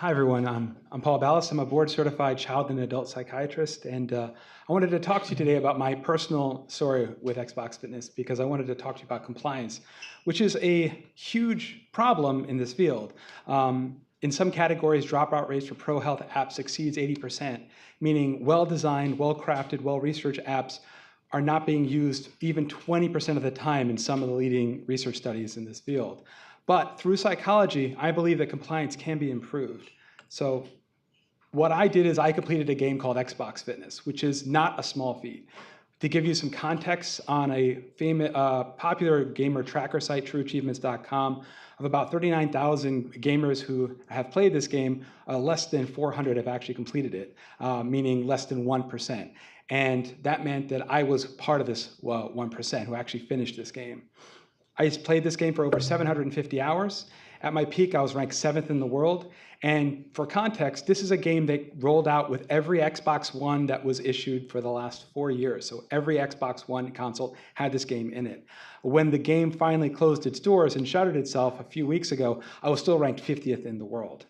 Hi, everyone. I'm Paul Ballas. I'm a board-certified child and adult psychiatrist, and I wanted to talk to you today about my personal story with Xbox Fitness because I wanted to talk to you about compliance, which is a huge problem in this field. In some categories, dropout rates for pro health apps exceeds 80%, meaning well-designed, well-crafted, well-researched apps are not being used even 20% of the time in some of the leading research studies in this field. But through psychology, I believe that compliance can be improved. So what I did is I completed a game called Xbox Fitness, which is not a small feat. To give you some context, on a famous, popular gamer tracker site, trueachievements.com, of about 39,000 gamers who have played this game, less than 400 have actually completed it, meaning less than 1%. And that meant that I was part of this 1% who actually finished this game. I played this game for over 750 hours. At my peak, I was ranked 7th in the world. And for context, this is a game that rolled out with every Xbox One that was issued for the last 4 years. So every Xbox One console had this game in it. When the game finally closed its doors and shuttered itself a few weeks ago, I was still ranked 50th in the world.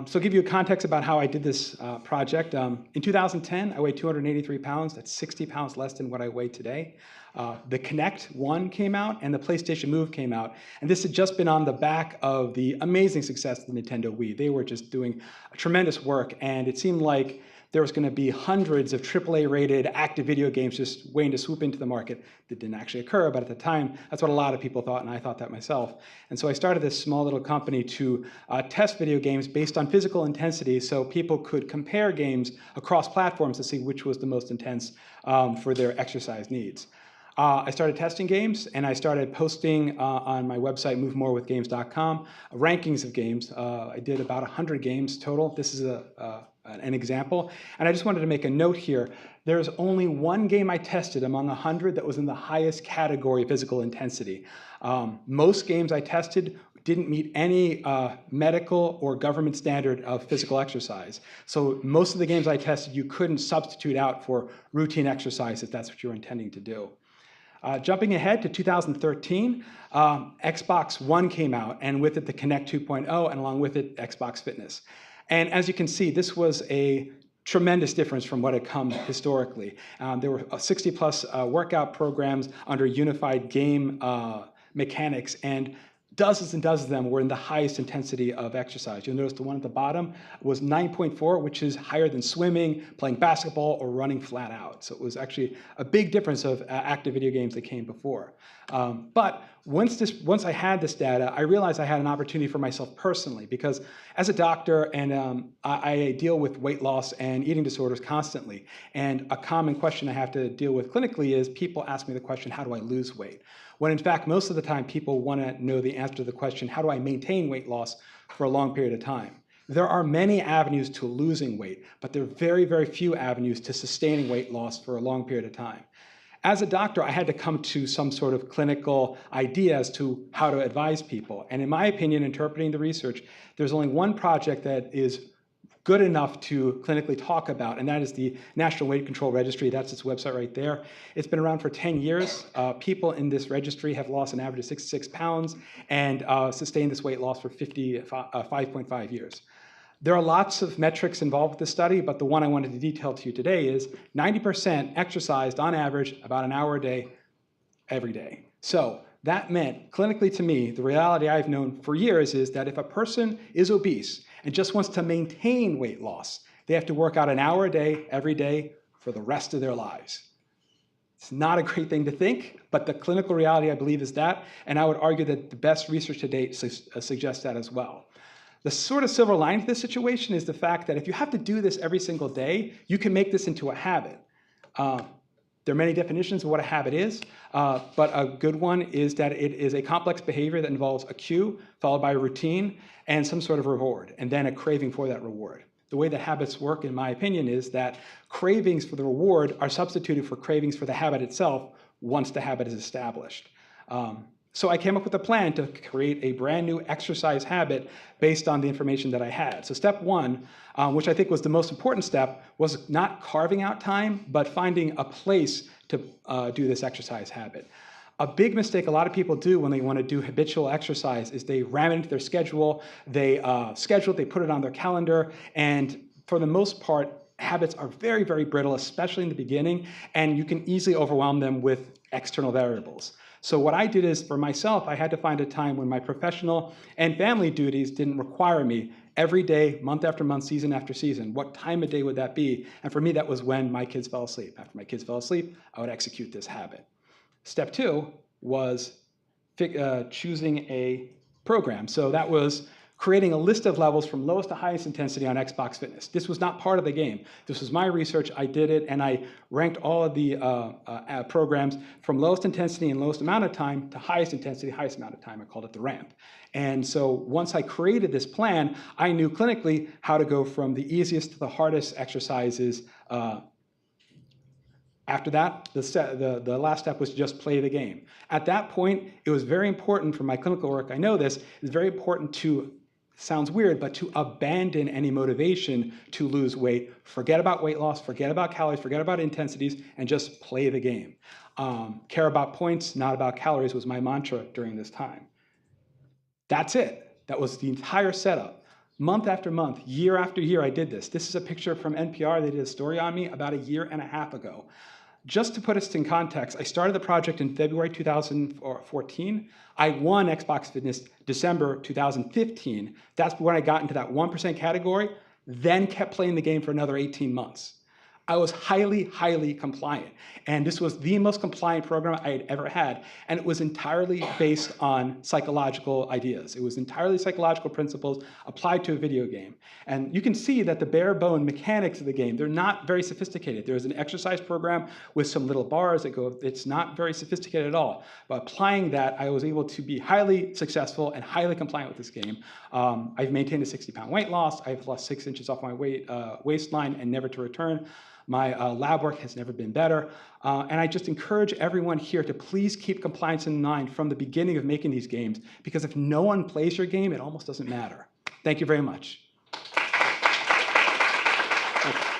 So give you a context about how I did this project. In 2010, I weighed 283 pounds. That's 60 pounds less than what I weigh today. The Kinect 1 came out and the PlayStation Move came out. And this had just been on the back of the amazing success of the Nintendo Wii. They were just doing tremendous work, and it seemed like there was going to be hundreds of AAA-rated active video games just waiting to swoop into the market. That didn't actually occur, but at the time, that's what a lot of people thought, and I thought that myself. And so I started this small little company to test video games based on physical intensity so people could compare games across platforms to see which was the most intense for their exercise needs. I started testing games, and I started posting on my website, movemorewithgames.com, rankings of games. I did about 100 games total. This is an example. And I just wanted to make a note here. There's only one game I tested among 100 that was in the highest category of physical intensity. Most games I tested didn't meet any medical or government standard of physical exercise. So most of the games I tested, you couldn't substitute out for routine exercise if that's what you're intending to do. Jumping ahead to 2013, Xbox One came out, and with it the Kinect 2.0, and along with it, Xbox Fitness. And as you can see, this was a tremendous difference from what had come historically. There were 60-plus workout programs under unified game mechanics, and dozens and dozens of them were in the highest intensity of exercise. You'll notice the one at the bottom was 9.4, which is higher than swimming, playing basketball, or running flat out. So it was actually a big difference of active video games that came before. But once I had this data, I realized I had an opportunity for myself personally, because as a doctor, and I deal with weight loss and eating disorders constantly. And a common question I have to deal with clinically is people ask me the question, how do I lose weight? When in fact, most of the time, people want to know the answer to the question, how do I maintain weight loss for a long period of time? There are many avenues to losing weight, but there are very, very few avenues to sustaining weight loss for a long period of time. As a doctor, I had to come to some sort of clinical idea as to how to advise people. And in my opinion, interpreting the research, there's only one project that is good enough to clinically talk about, and that is the National Weight Control Registry. That's its website right there. It's been around for 10 years. People in this registry have lost an average of 66 pounds and sustained this weight loss for 5.5 years. There are lots of metrics involved with this study, but the one I wanted to detail to you today is 90% exercised on average about an hour a day, every day. So that meant, clinically to me, the reality I've known for years is that if a person is obese and just wants to maintain weight loss, they have to work out an hour a day, every day, for the rest of their lives. It's not a great thing to think, but the clinical reality, I believe, is that, and I would argue that the best research to date suggests that as well. The sort of silver lining to this situation is the fact that if you have to do this every single day, you can make this into a habit. There are many definitions of what a habit is, but a good one is that it is a complex behavior that involves a cue, followed by a routine, and some sort of reward, and then a craving for that reward. The way that habits work, in my opinion, is that cravings for the reward are substituted for cravings for the habit itself once the habit is established. So I came up with a plan to create a brand new exercise habit based on the information that I had. So step one, which I think was the most important step, was not carving out time, but finding a place to do this exercise habit. A big mistake a lot of people do when they want to do habitual exercise is they ram it into their schedule, they schedule it, they put it on their calendar, and for the most part, habits are very, very brittle, especially in the beginning, and you can easily overwhelm them with external variables. So what I did is, for myself, I had to find a time when my professional and family duties didn't require me every day, month after month, season after season. What time of day would that be? And for me, that was when my kids fell asleep. After my kids fell asleep, I would execute this habit. Step 2 was choosing a program. So that was creating a list of levels from lowest to highest intensity on Xbox Fitness. This was not part of the game. This was my research. I did it, and I ranked all of the programs from lowest intensity and lowest amount of time to highest intensity, highest amount of time. I called it the ramp. And so once I created this plan, I knew clinically how to go from the easiest to the hardest exercises. After that, the last step was just play the game. At that point, it was very important for my clinical work, I know this, it's very important to, sounds weird, but to abandon any motivation to lose weight, forget about weight loss, forget about calories, forget about intensities, and just play the game. Care about points, not about calories was my mantra during this time. That's it. That was the entire setup. Month after month, year after year, I did this. This is a picture from NPR. They did a story on me about a year and a half ago. Just to put us in context, I started the project in February 2014. I won Xbox Fitness December 2015. That's when I got into that 1% category, then kept playing the game for another 18 months. I was highly, highly compliant. And this was the most compliant program I had ever had. And it was entirely based on psychological ideas. It was entirely psychological principles applied to a video game. And you can see that the bare bone mechanics of the game, they're not very sophisticated. There's an exercise program with some little bars that go, it's not very sophisticated at all. But applying that, I was able to be highly successful and highly compliant with this game. I've maintained a 60-pound weight loss. I've lost 6 inches off my waistline and never to return. My lab work has never been better. And I just encourage everyone here to please keep compliance in mind from the beginning of making these games, because if no one plays your game, it almost doesn't matter. Thank you very much. Thank you.